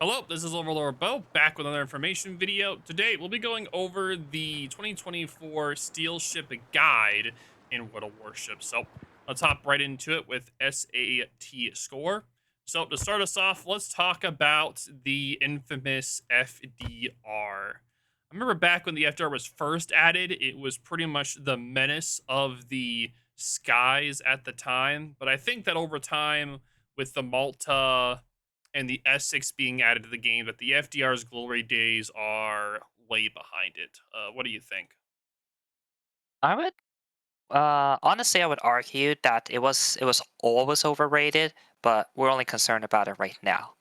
Hello, this is Overlord Bo, back with another information video. Today, we'll be going over the 2024 Steel Ship Guide in World of Warships. So, let's hop right into it with SAT score. So, to start us off, let's talk about the infamous FDR. I remember back when the FDR was first added, it was pretty much the menace of the skies at the time. But I think that over time, with the Malta and the Essex being added to the game, that the FDR's glory days are way behind it. What do you think? I would honestly I would argue that it was always overrated, but we're only concerned about it right now.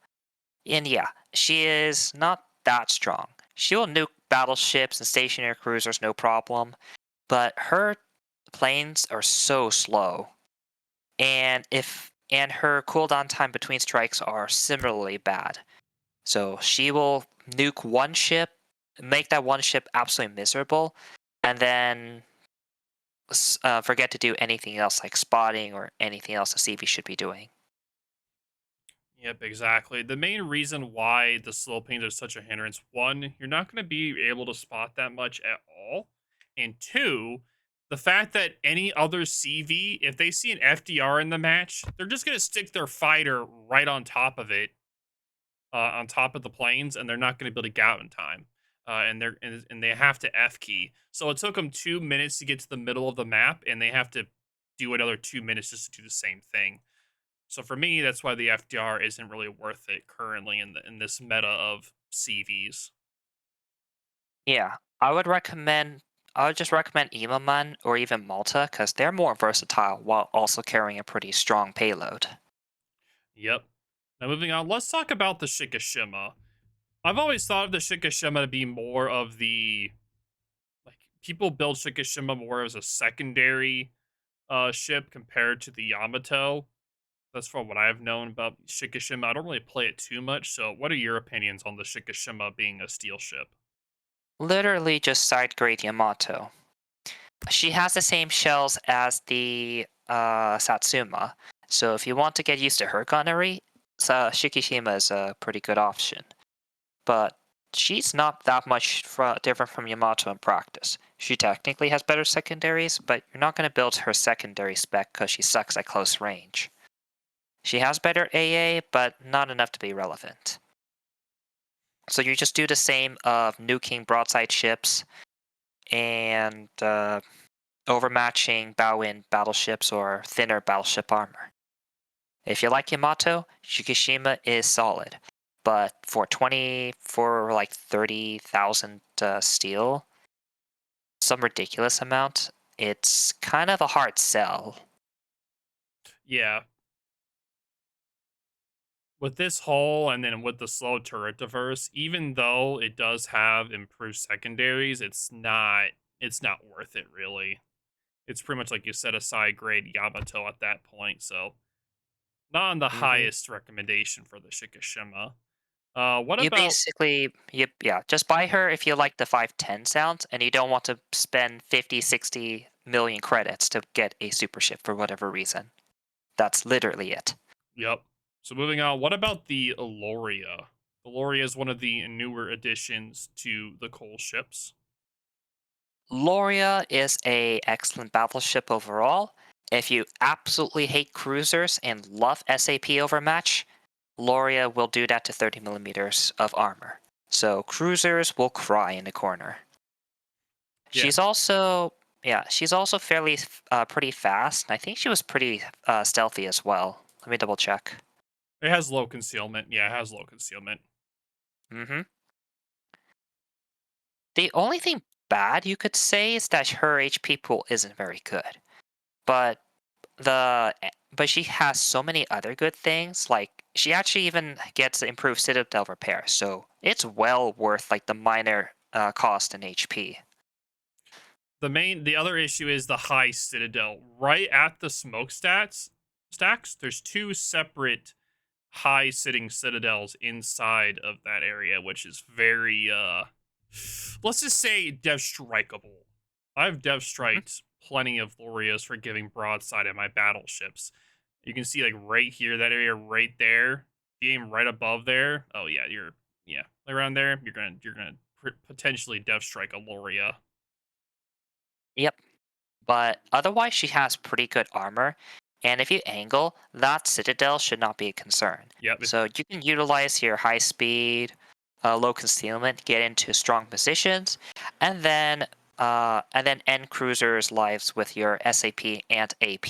And yeah, she is not that strong. She will nuke battleships and stationary cruisers no problem, but her planes are so slow. And her cooldown time between strikes are similarly bad. So she will nuke one ship, make that one ship absolutely miserable, and then forget to do anything else like spotting or anything else a CV should be doing. Yep, exactly. The main reason why the slow planes are such a hindrance, one, you're not going to be able to spot that much at all. And two, the fact that any other CV, if they see an FDR in the match, they're just going to stick their fighter right on top of it, on top of the planes, and they're not going to be able to get out in time. And they have to F key. So it took them 2 minutes to get to the middle of the map, and they have to do another 2 minutes just to do the same thing. So for me, that's why the FDR isn't really worth it currently in this meta of CVs. Yeah, I would just recommend Imaman or even Malta because they're more versatile while also carrying a pretty strong payload. Yep. Now moving on, let's talk about the Shikishima. I've always thought of the Shikishima to be more of the like people build Shikishima more as a secondary ship compared to the Yamato. That's from what I've known about Shikishima. I don't really play it too much. So, what are your opinions on the Shikishima being a steel ship? Literally just side grade Yamato. She has the same shells as the Satsuma, so if you want to get used to her gunnery, Shikishima is a pretty good option. But she's not that much different from Yamato in practice. She technically has better secondaries, but you're not going to build her secondary spec because she sucks at close range. She has better AA, but not enough to be relevant. So you just do the same of nuking broadside ships and overmatching bow-in battleships or thinner battleship armor. If you like Yamato, Shikishima is solid, but for like 30,000 steel, some ridiculous amount, it's kind of a hard sell. Yeah, with this hull and then with the slow turret diverse, even though it does have improved secondaries, it's not worth it really. It's pretty much like you said, a side grade Yamato at that point. So not on the hmm highest recommendation for the Shikishima. What You about basically, yeah, just buy her if you like the 510 sounds and you don't want to spend 50, 60 million credits to get a super ship for whatever reason. That's literally it. Yep. So moving on, what about the Lauria? The Lauria is one of the newer additions to the coal ships. Lauria is a excellent battleship overall. If you absolutely hate cruisers and love SAP overmatch, Lauria will do that to 30 millimeters of armor. So cruisers will cry in the corner. Yeah, She's also fairly pretty fast. I think she was pretty stealthy as well. Let me double check. it has low concealment. Yeah, it has low concealment. hmm The only thing bad you could say is that her HP pool isn't very good. But but she has so many other good things. Like she actually even gets improved citadel repair, so it's well worth like the minor cost in HP. The other issue is the high citadel. Right at the stacks, there's two separate high sitting citadels inside of that area, which is very let's just say dev strikeable. I've dev hmm striked plenty of Lorias for giving broadside at my battleships. You can see like right here, that area right there. you aim right above there, oh yeah, yeah, around there, you're gonna potentially death strike a Lauria. Yep. But otherwise, she has pretty good armor. And if you angle, that citadel should not be a concern. Yep. So you can utilize your high speed, low concealment, get into strong positions, and then end cruisers' lives with your SAP and AP.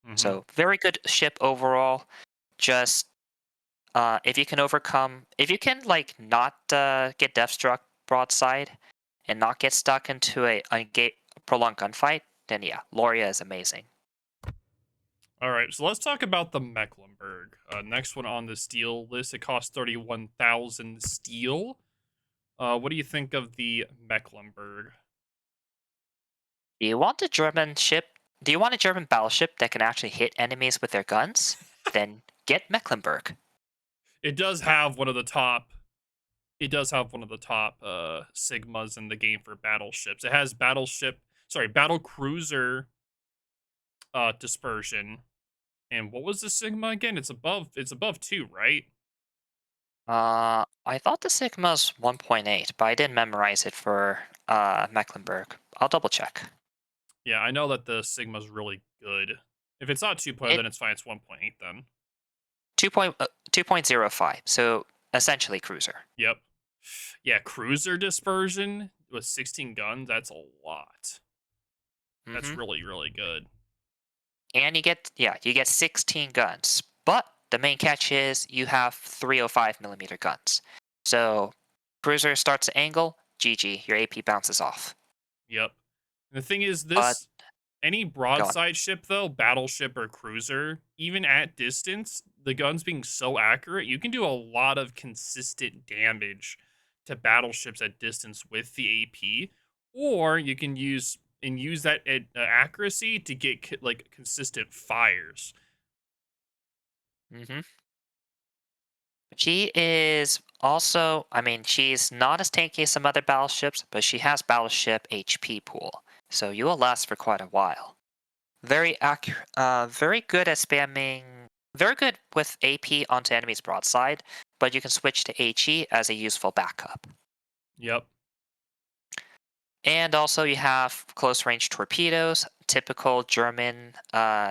hmm So very good ship overall. Just if you can like not get death struck broadside and not get stuck into a prolonged gunfight, then yeah, Lauria is amazing. All right, so let's talk about the Mecklenburg. Next one on the steel list. It costs 31,000 steel. What do you think of the Mecklenburg? Do you want a German ship? Do you want a German battleship that can actually hit enemies with their guns? Then get Mecklenburg. It does have one of the top. It does have one of the top sigmas in the game for battleships. It has battle cruiser dispersion. And what was the sigma again? It's above 2, right? I thought the Sigma's 1.8, but I didn't memorize it for Mecklenburg. I'll double check. Yeah, I know that the sigma's really good. If it's not 2.0, It then it's fine. It's 1.8 then. 2.05, so essentially cruiser. Yep. Yeah, cruiser dispersion with 16 guns, that's a lot. That's hmm really, really good. And you get 16 guns. But the main catch is you have 305 millimeter guns. So cruiser starts to angle, GG, your AP bounces off. Yep. And the thing is, But this any go on. broadside ship though, battleship or cruiser, even at distance, the guns being so accurate, you can do a lot of consistent damage to battleships at distance with the AP, or you can use that accuracy to get like consistent fires. hmm She is also, I mean, she's not as tanky as some other battleships, but she has battleship HP pool, so you will last for quite a while. Very accurate, very good at spamming, very good with AP onto enemies broadside, but you can switch to HE as a useful backup. Yep. And also you have close range torpedoes, typical German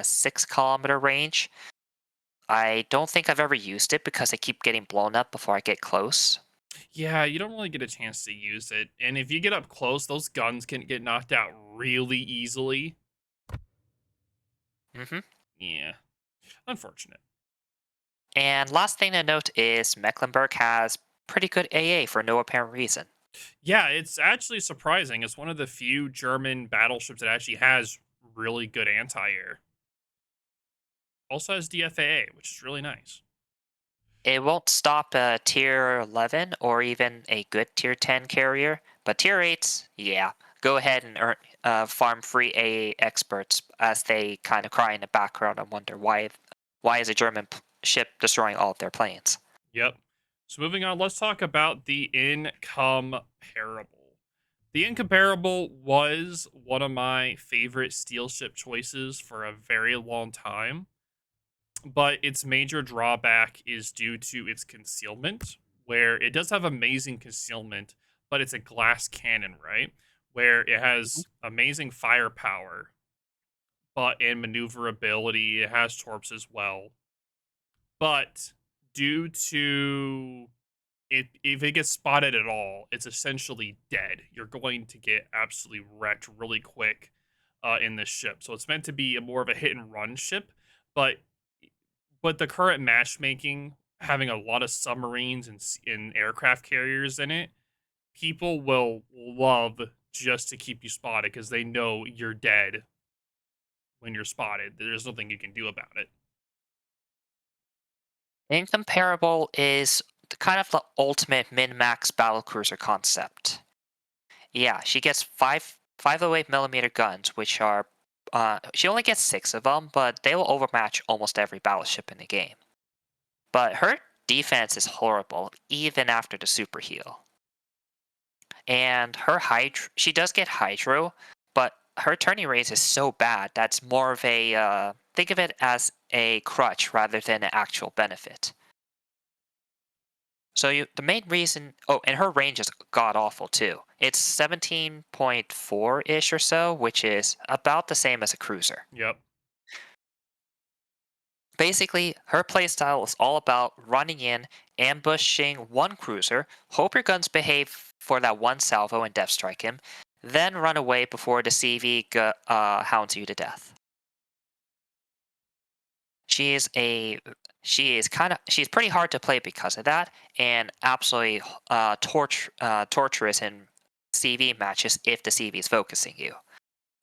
6 kilometer range. I don't think I've ever used it because I keep getting blown up before I get close. Yeah, you don't really get a chance to use it. And if you get up close, those guns can get knocked out really easily. hmm Yeah. Unfortunate. And last thing to note is Mecklenburg has pretty good AA for no apparent reason. Yeah, it's actually surprising. It's one of the few German battleships that actually has really good anti-air. Also has DFAA, which is really nice. It won't stop a tier 11 or even a good tier 10 carrier, but tier 8s, yeah, go ahead and farm free AA experts as they kind of cry in the background and wonder why is a German ship destroying all of their planes. Yep. So moving on, let's talk about the Incomparable. The Incomparable was one of my favorite steel ship choices for a very long time, but its major drawback is due to its concealment, where it does have amazing concealment, but it's a glass cannon, right? Where it Mhm. has amazing firepower, but in maneuverability, it has torps as well. But due to it, if it gets spotted at all, it's essentially dead. You're going to get absolutely wrecked really quick in this ship. So it's meant to be a more of a hit and run ship, but the current matchmaking, having a lot of submarines and aircraft carriers in it, people will love just to keep you spotted because they know you're dead when you're spotted. There's nothing you can do about it. Incomparable is kind of the ultimate min-max battlecruiser concept. Yeah, she gets 508 millimeter guns, which are she only gets 6 of them, but they will overmatch almost every battleship in the game. But her defense is horrible, even after the super heal. And her she does get hydro, but her turning rate is so bad that's more of a think of it as a crutch rather than an actual benefit. The main reason. Oh, and her range is god awful too. It's 17.4 ish or so, which is about the same as a cruiser. Yep. Basically, her playstyle is all about running in, ambushing one cruiser, hope your guns behave for that one salvo and depth strike him, then run away before the CV hounds you to death. She is a she's pretty hard to play because of that, and absolutely torturous in CV matches if the CV is focusing you.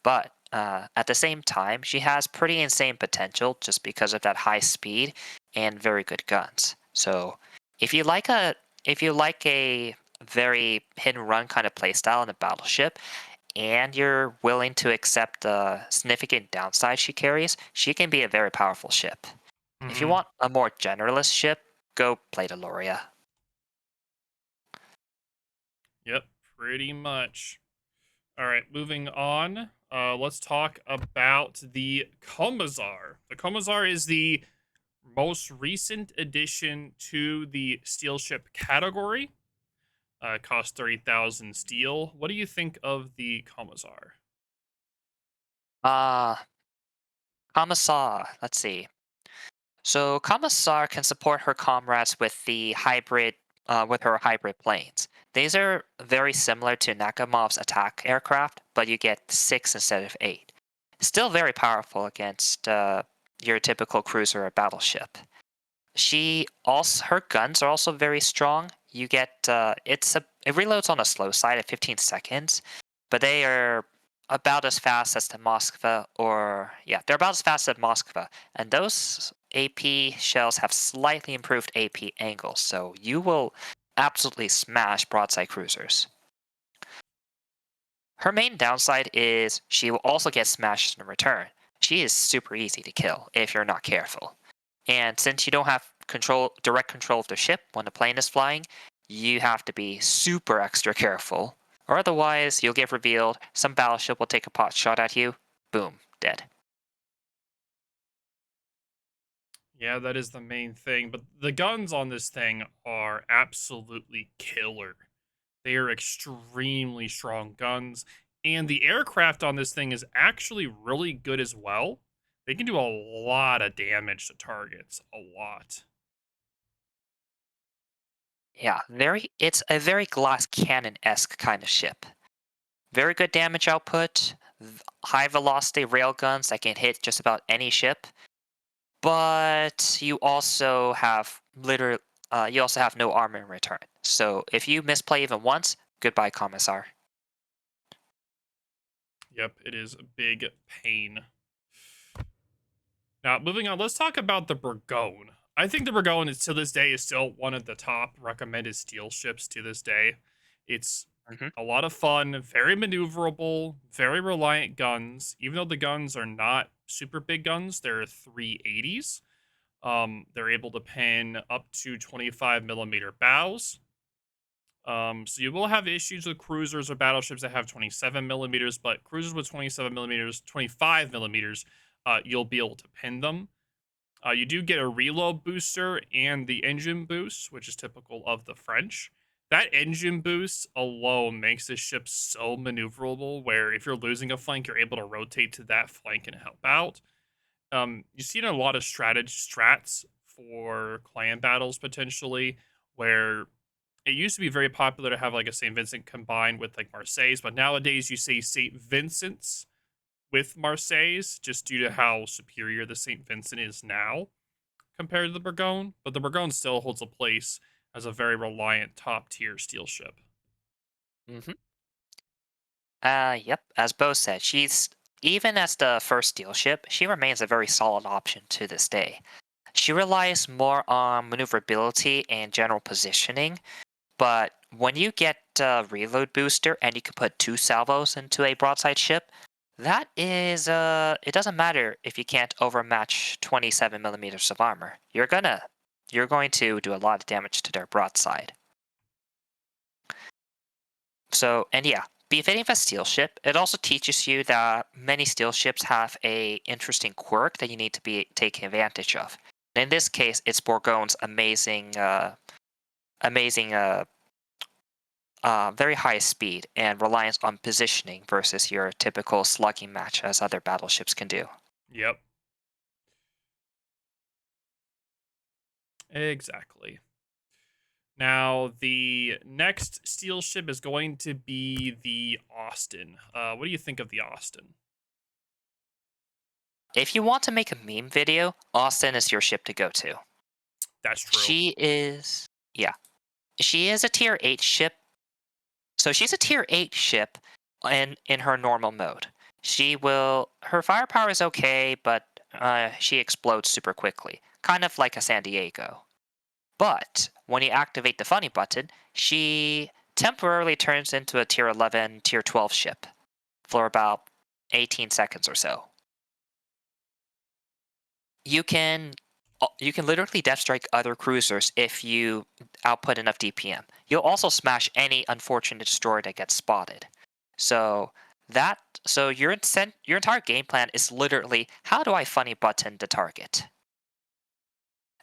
But at the same time, she has pretty insane potential just because of that high speed and very good guns. So if you like a if you like a very hit and run kind of playstyle in a battleship, and you're willing to accept the significant downside she carries, she can be a very powerful ship. If you Hmm. want a more generalist ship, go play the Lauria. Yep. Pretty much. All right, moving on. Let's talk about the Komissar. The Komissar is the most recent addition to the steel ship category. It costs 30,000 steel. What do you think of the Komissar? Uh, Komissar, let's see. So Komissar can support her comrades with her hybrid planes. These are very similar to Nakamov's attack aircraft, but you get 6 instead of 8. Still very powerful against your typical cruiser or battleship. Her guns are also very strong. You get it reloads on the slow side at 15 seconds, but they are about as fast as the Moskva, or yeah, they're about as fast as Moskva. And those AP shells have slightly improved AP angles, so you will absolutely smash broadside cruisers. Her main downside is she will also get smashed in return. She is super easy to kill if you're not careful. And since you don't have direct control of the ship when the plane is flying, you have to be super extra careful. Or otherwise, you'll get revealed, some battleship will take a pot shot at you, boom, dead. Yeah, that is the main thing. But the guns on this thing are absolutely killer. They are extremely strong guns. And the aircraft on this thing is actually really good as well. They can do a lot of damage to targets. A lot. Yeah, it's a very glass cannon-esque kind of ship. Very good damage output, high velocity railguns that can hit just about any ship, but you also have no armor in return. So if you misplay even once, goodbye, Commissar. Yep, it is a big pain. Now, moving on, let's talk about the Bourgogne. I think the Bourgogne is to this day is still one of the top recommended steel ships to this day. It's Hmm. a lot of fun, very maneuverable, very reliant guns. Even though the guns are not super big guns, they're 380s. They're able to pin up to 25 millimeter bows. So you will have issues with cruisers or battleships that have 27 millimeters, but cruisers with 27 millimeters, 25 millimeters, you'll be able to pin them. You do get a reload booster and the engine boost, which is typical of the French. That engine boost alone makes this ship so maneuverable, where if you're losing a flank, you're able to rotate to that flank and help out. You see in a lot of strats for clan battles potentially, where it used to be very popular to have like a St. Vincent combined with like Marseilles, but nowadays you see St. Vincent's with Marseilles just due to how superior the St. Vincent is now compared to the Bourgogne, but the Bourgogne still holds a place as a very reliant top tier steel ship. Hmm. Yep. As Bo said, she's even as the first steel ship, she remains a very solid option to this day. She relies more on maneuverability and general positioning, but when you get a reload booster and you can put 2 salvos into a broadside ship, that is it doesn't matter if you can't overmatch 27 millimeters of armor. You're going to do a lot of damage to their broadside. So, and yeah, befitting of a steel ship, it also teaches you that many steel ships have a interesting quirk that you need to be taking advantage of. And in this case, it's Bourgogne's amazing amazing, very high speed and reliance on positioning versus your typical slugging match as other battleships can do. Yep. Exactly. Now, the next steel ship is going to be the Austin. What do you think of the Austin? If you want to make a meme video, Austin is your ship to go to. That's true. She is, yeah, she is a tier 8 ship. So she's a tier 8 ship in her normal mode. Her firepower is okay, but she explodes super quickly, kind of like a San Diego. But when you activate the funny button, she temporarily turns into a tier 11, tier 12 ship for about 18 seconds or so. You can literally death strike other cruisers if you output enough DPM. You'll also smash any unfortunate destroyer that gets spotted. So that so your entire game plan is literally how do I funny button the target?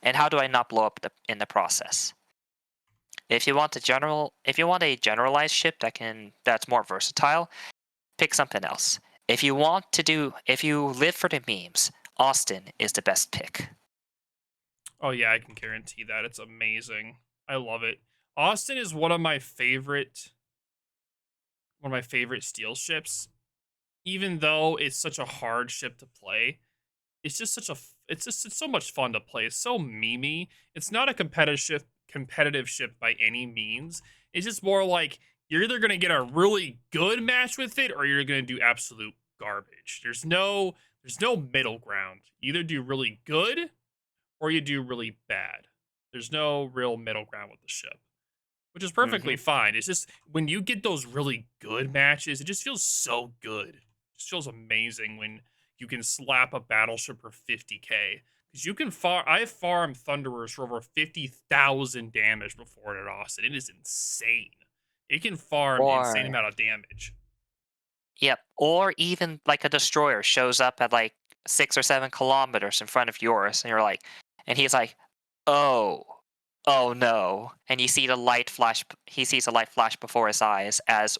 And how do I not blow up in the process? If you want a generalized ship that's more versatile, pick something else. If you live for the memes, Austin is the best pick. Oh yeah, I can guarantee that. It's amazing. I love it. Austin is one of my favorite steel ships. Even though it's such a hard ship to play, it's just it's so much fun to play. It's so memey. It's not a competitive ship by any means. It's just more like you're either gonna get a really good match with it or you're gonna do absolute garbage. There's no middle ground. You either do really good or you do really bad. There's no real middle ground with the ship, which is perfectly Hmm. fine. It's just when you get those really good matches, it just feels so good. It just feels amazing when you can slap a battleship for 50k. Because you can I farmed Thunderers for over 50,000 damage before at Austin. It is insane. It can farm insane Or amount of damage. Yep. Or even like a destroyer shows up at like 6 or 7 kilometers in front of yours, and and he's like, "Oh, oh no!" And you see the light flash. He sees a light flash before his eyes as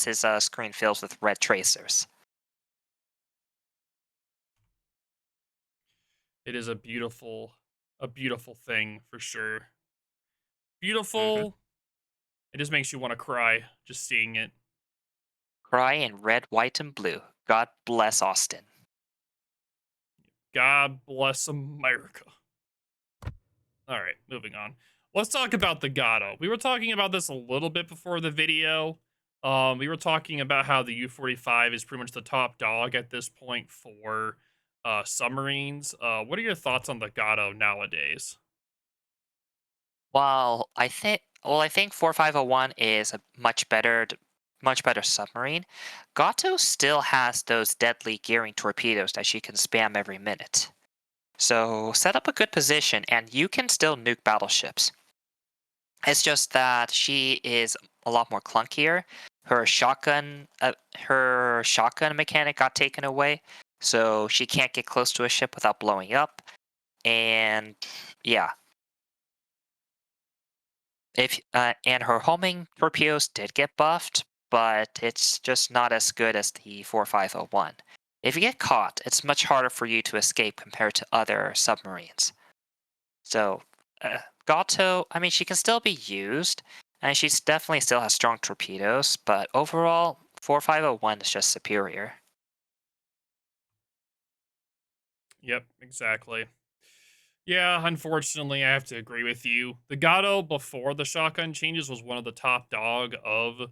his screen fills with red tracers. It is a beautiful thing for sure. Hmm. Beautiful. It just makes you want to cry just seeing it. Cry in red, white, and blue. God bless Austin. God bless America. All right, moving on. Let's talk about the Gato. We were talking about this a little bit before the video. We were talking about how the U-45 is pretty much the top dog at this point for submarines. What are your thoughts on the Gato nowadays? I think 4501 is a much better submarine. Gato still has those deadly gearing torpedoes that she can spam every minute. So set up a good position and you can still nuke battleships. It's just that she is a lot more clunkier. Her shotgun mechanic got taken away, so she can't get close to a ship without blowing up. And yeah, if and her homing torpedoes did get buffed, but it's just not as good as the 4501. If you get caught, it's much harder for you to escape compared to other submarines. So, Gato, I mean, she can still be used, and she's definitely still has strong torpedoes, but overall, 4501 is just superior. Yep, exactly. Yeah, unfortunately, I have to agree with you. The Gato before the shotgun changes was one of the top dog of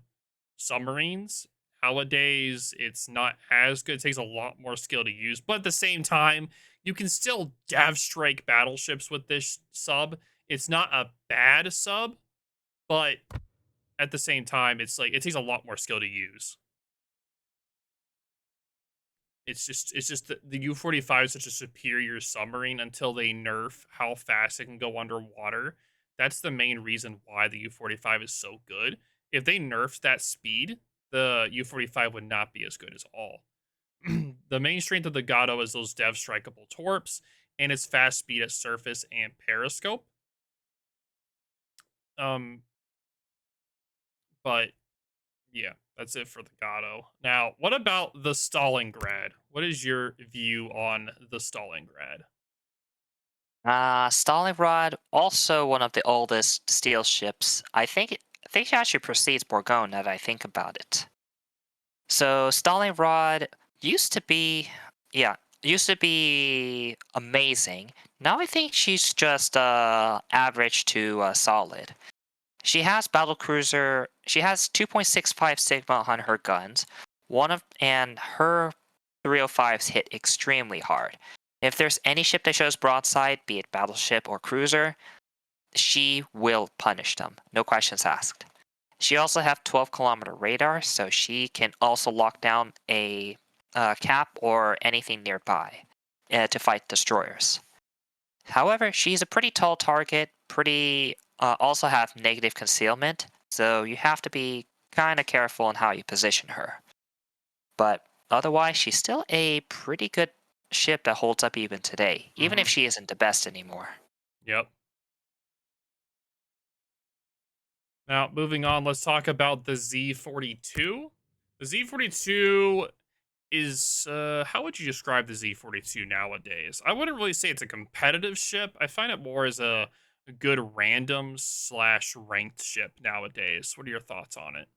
submarines. Nowadays, it's not as good. It takes a lot more skill to use, but at the same time, you can still dev strike battleships with this sub. It's not a bad sub, but at the same time, it's like it takes a lot more skill to use. It's just the U-45 is such a superior submarine until they nerf how fast it can go underwater. That's the main reason why the U-45 is so good. If they nerfed that speed, the U-45 would not be as good as all. The main strength of the Gato is those dev strikeable torps and its fast speed at surface and periscope. Um, but yeah, that's it for the Gato. Now, what about the Stalingrad? What is your view on the Stalingrad? Stalingrad, also one of the oldest steel ships. I think she actually precedes Bourgogne now that I think about it. So Stalingrad used to be, yeah, used to be amazing. Now I think she's just average to solid. She has battle cruiser. She has 2.65 sigma on her guns. And her 305s hit extremely hard. If there's any ship that shows broadside, be it battleship or cruiser, she will punish them. No questions asked. She also have 12-kilometer radar, so she can also lock down a cap or anything nearby to fight destroyers. However, she's a pretty tall target, pretty also have negative concealment, so you have to be kind of careful in how you position her. But otherwise, she's still a pretty good ship that holds up even today, even if Hmm. she isn't the best anymore. Yep. Now, moving on, let's talk about the Z42. The Z42 is how would you describe the Z42 nowadays? I wouldn't really say it's a competitive ship. I find it more as a good random slash ranked ship nowadays. What are your thoughts on it?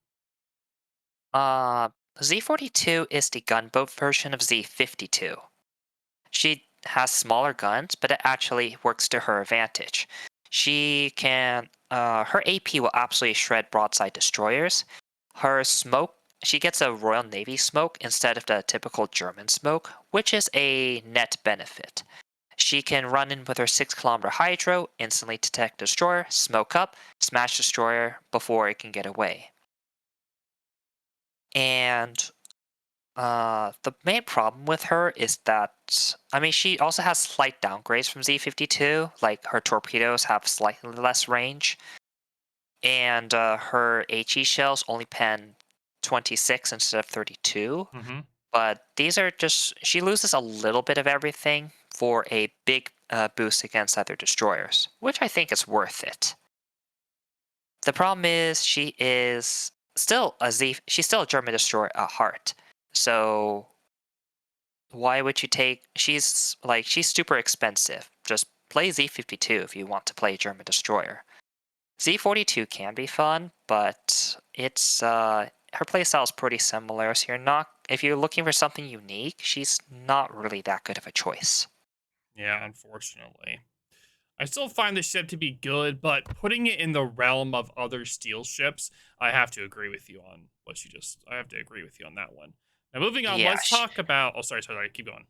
Uh, Z42 is the gunboat version of Z52. She has smaller guns, but it actually works to her advantage. Her AP will absolutely shred broadside destroyers. Her smoke, she gets a Royal Navy smoke instead of the typical German smoke, which is a net benefit. She can run in with her 6-kilometer hydro, instantly detect destroyer, smoke up, smash destroyer before it can get away. And the main problem with her is that, I mean, she also has slight downgrades from Z52, like her torpedoes have slightly less range, and her HE shells only pen 26 instead of 32. Hmm. But these are just, she loses a little bit of everything for a big boost against other destroyers, which I think is worth it. The problem is she's still a German destroyer at heart. So why would you take she's super expensive. Just play Z52 if you want to play German destroyer. Z42 can be fun, but it's her playstyle is pretty similar, so you're not if you're looking for something unique, she's not really that good of a choice. Yeah, unfortunately. I still find the ship to be good, but putting it in the realm of other steel ships, I have to agree with you on what you just. I have to agree with you on that one. Now, moving on, Yeah, let's talk about. Oh, sorry. Keep going.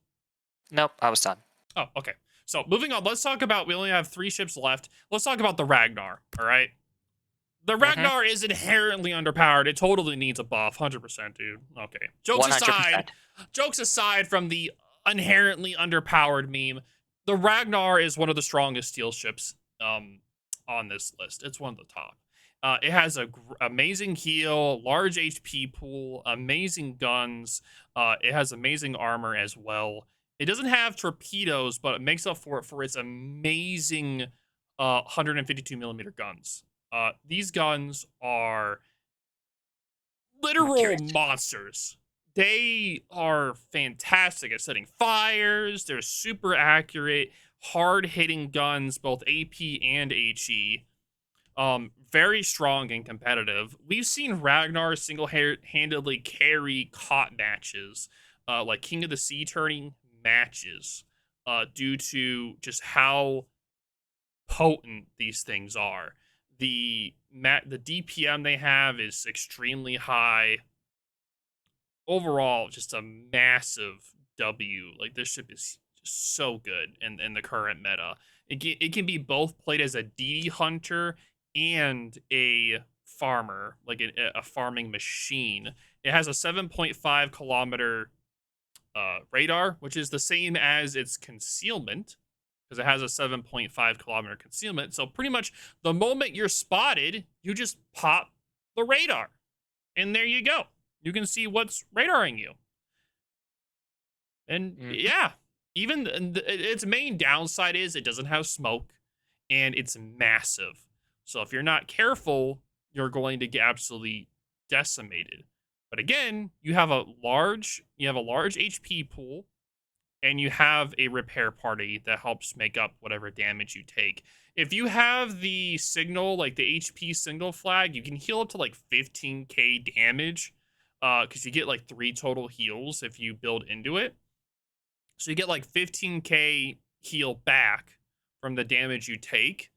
nope, I was done. Oh, okay. So, moving on, let's talk about. We only have three ships left. Let's talk about the Ragnar. All right. The Mm-hmm. Ragnar is inherently underpowered. It totally needs a buff, 100%, dude. Okay. 100%. Jokes aside from the inherently underpowered meme, the Ragnar is one of the strongest steel ships on this list. It's one of the top. It has a amazing heal, large HP pool, amazing guns. It has amazing armor as well. It doesn't have torpedoes, but it makes up for it for its amazing 152 millimeter guns. These guns are literal Accurate. monsters. They are fantastic at setting fires. They're super accurate, hard hitting guns, both AP and HE. Very strong and competitive. We've seen Ragnar single handedly carry COT matches, like King of the Sea turning matches, due to just how potent these things are. The DPM they have is extremely high. Overall, just a massive W. Like this ship is just so good in the current meta. It can be both played as a DD hunter and a farmer, like a farming machine. It has a 7.5 kilometer radar, which is the same as its concealment, because it has a 7.5 kilometer concealment. So pretty much the moment you're spotted, you just pop the radar, and there you go. You can see what's radaring you. And Mm-hmm. yeah, even its main downside is it doesn't have smoke, and it's massive. So if you're not careful, you're going to get absolutely decimated. But again, you have a large HP pool, and you have a repair party that helps make up whatever damage you take. If you have the signal, like the HP signal flag, you can heal up to like 15k damage, because you get like 3 total heals if you build into it. So you get like 15k heal back from the damage you take.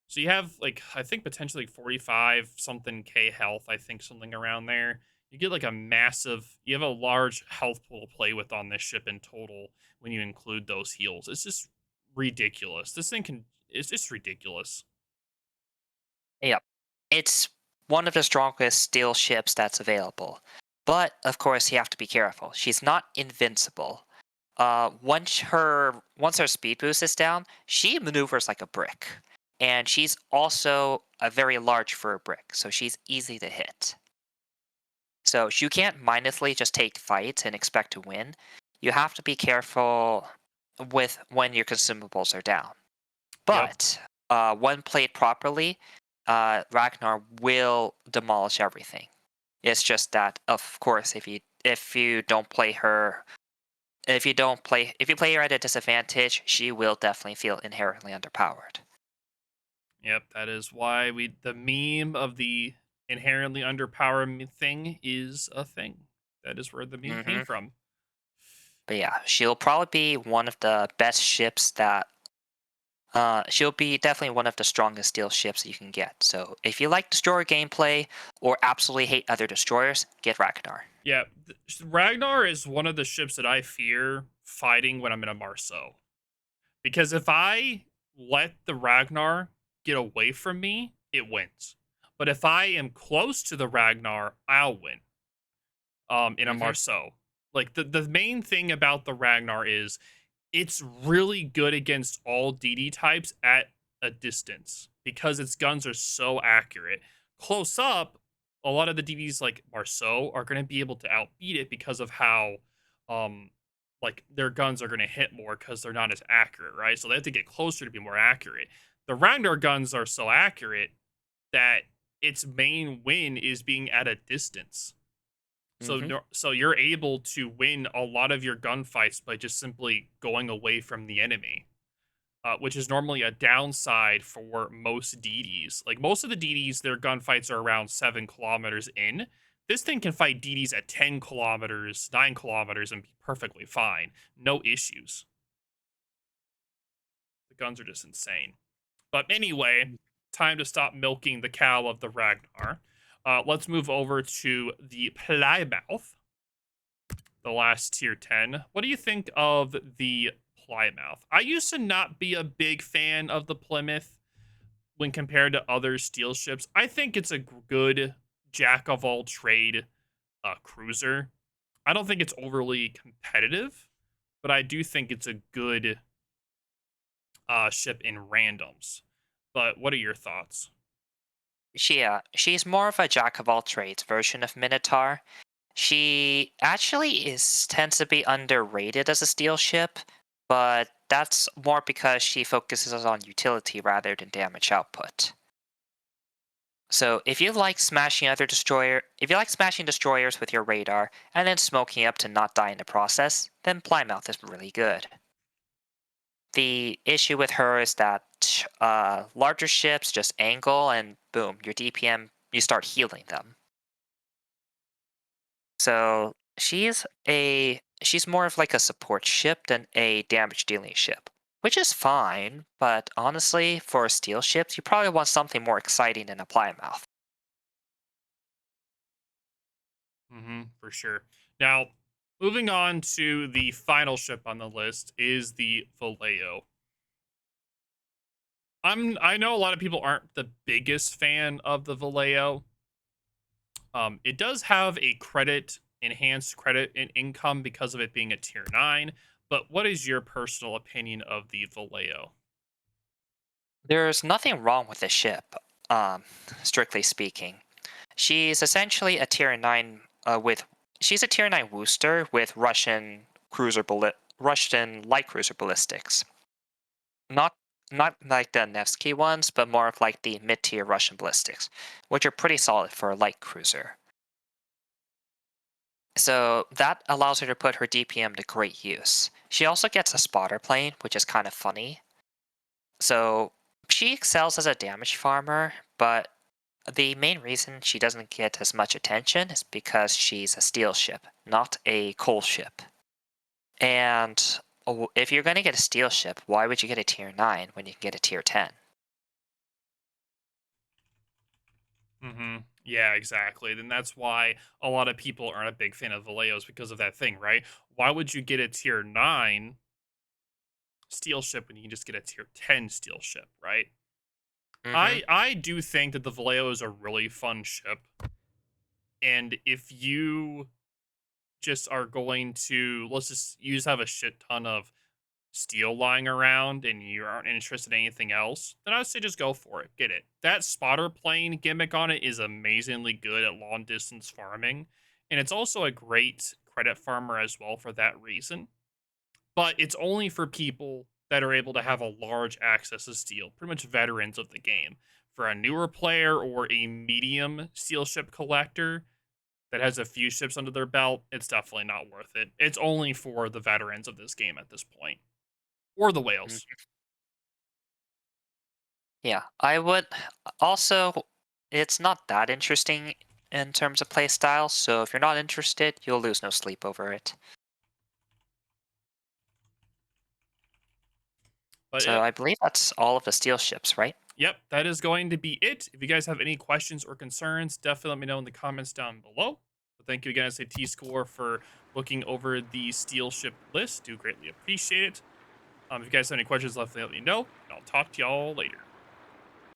So you have like, I think potentially like 45 something k health, I think something around there. You get like you have a large health pool to play with on this ship in total when you include those heals. It's just ridiculous. It's just ridiculous. Yep. It's one of the strongest steel ships that's available. But of course you have to be careful. She's not invincible. Once her speed boost is down, she maneuvers like a brick. And she's also very large for a brick, so she's easy to hit. So you can't mindlessly just take fights and expect to win. You have to be careful with when your consumables are down. Yep. But when played properly, Ragnar will demolish everything. It's just that, of course, if you don't play her, if you play her at a disadvantage, she will definitely feel inherently underpowered. Yep. That is why the meme of the inherently underpowered thing is a thing. That is where the meme came hmm from. But yeah, she'll probably be one of the best ships that. She'll be definitely one of the strongest steel ships you can get. So if you like destroyer gameplay or absolutely hate other destroyers, get Ragnar. Yeah, Ragnar is one of the ships that I fear fighting when I'm in a Marceau. Because if I let the Ragnar get away from me, it wins. But if I am close to the Ragnar, I'll win. In a hmm Marceau. Like the main thing about the Ragnar is it's really good against all DD types at a distance because its guns are so accurate. Close up, a lot of the DDs like Marceau are going to be able to outbeat it because of how um like their guns are going to hit more because they're not as accurate, right? So they have to get closer to be more accurate. The Ragnar guns are so accurate that its main win is being at a distance. So hmm so you're able to win a lot of your gunfights by just simply going away from the enemy, which is normally a downside for most DDs. Like most of the DDs, their gunfights are around 7 kilometers in. This thing can fight DDs at 10 kilometers, 9 kilometers, and be perfectly fine. No issues. The guns are just insane. But anyway, time to stop milking the cow of the Ragnar. Let's move over to the Plymouth, the last tier 10. What do you think of the Plymouth? I used to not be a big fan of the Plymouth when compared to other steel ships. I think it's a good jack of all trade cruiser. I don't think it's overly competitive, but I do think it's a good ship in randoms. But what are your thoughts? She's more of a jack of all trades version of Minotaur. She actually tends to be underrated as a steel ship, but that's more because she focuses on utility rather than damage output. So if you like smashing destroyers with your radar and then smoking up to not die in the process, then Plymouth is really good. The issue with her is that larger ships just angle and boom, your DPM, you start healing them. So she's more of like a support ship than a damage dealing ship, which is fine. But honestly, for steel ships, you probably want something more exciting than a Plymouth. For sure. Now, moving on to the final ship on the list is the Vallejo. I know a lot of people aren't the biggest fan of the Vallejo. It does have a enhanced credit and income because of it being a tier 9. But what is your personal opinion of the Vallejo? There's nothing wrong with the ship, um, strictly speaking. She's essentially a tier 9 with she's a tier 9 Wooster with Russian light cruiser ballistics. Not Not like the Nevsky ones, but more of like the mid-tier Russian ballistics, which are pretty solid for a light cruiser. So that allows her to put her DPM to great use. She also gets a spotter plane, which is kind of funny. So she excels as a damage farmer, but the main reason she doesn't get as much attention is because she's a steel ship, not a coal ship. And if you're going to get a steel ship, why would you get a tier 9 when you can get a tier 10? Yeah, exactly. Then that's why a lot of people aren't a big fan of Vallejos because of that thing, right? Why would you get a tier 9 steel ship when you can just get a tier 10 steel ship, right? Mm-hmm. I do think that the Vallejo is a really fun ship. And if you just are going to, let's just, you just have a shit ton of steel lying around and you aren't interested in anything else, then I would say just go for it. Get it. That spotter plane gimmick on it is amazingly good at long distance farming. And it's also a great credit farmer as well for that reason. But it's only for people that are able to have a large access to steel, pretty much veterans of the game. For a newer player or a medium steel ship collector that has a few ships under their belt, it's definitely not worth it. It's only for the veterans of this game at this point, or the whales. Yeah, I would also. It's not that interesting in terms of playstyle, so if you're not interested, you'll lose no sleep over it. But So yep, I believe that's all of the steel ships, right? yep, that is going to be it. If you guys have any questions or concerns, definitely let me know in the comments down below. But thank you again, I say T Score, for looking over the steel ship list. Do greatly appreciate it. If you guys have any questions, let me know, and I'll talk to y'all later.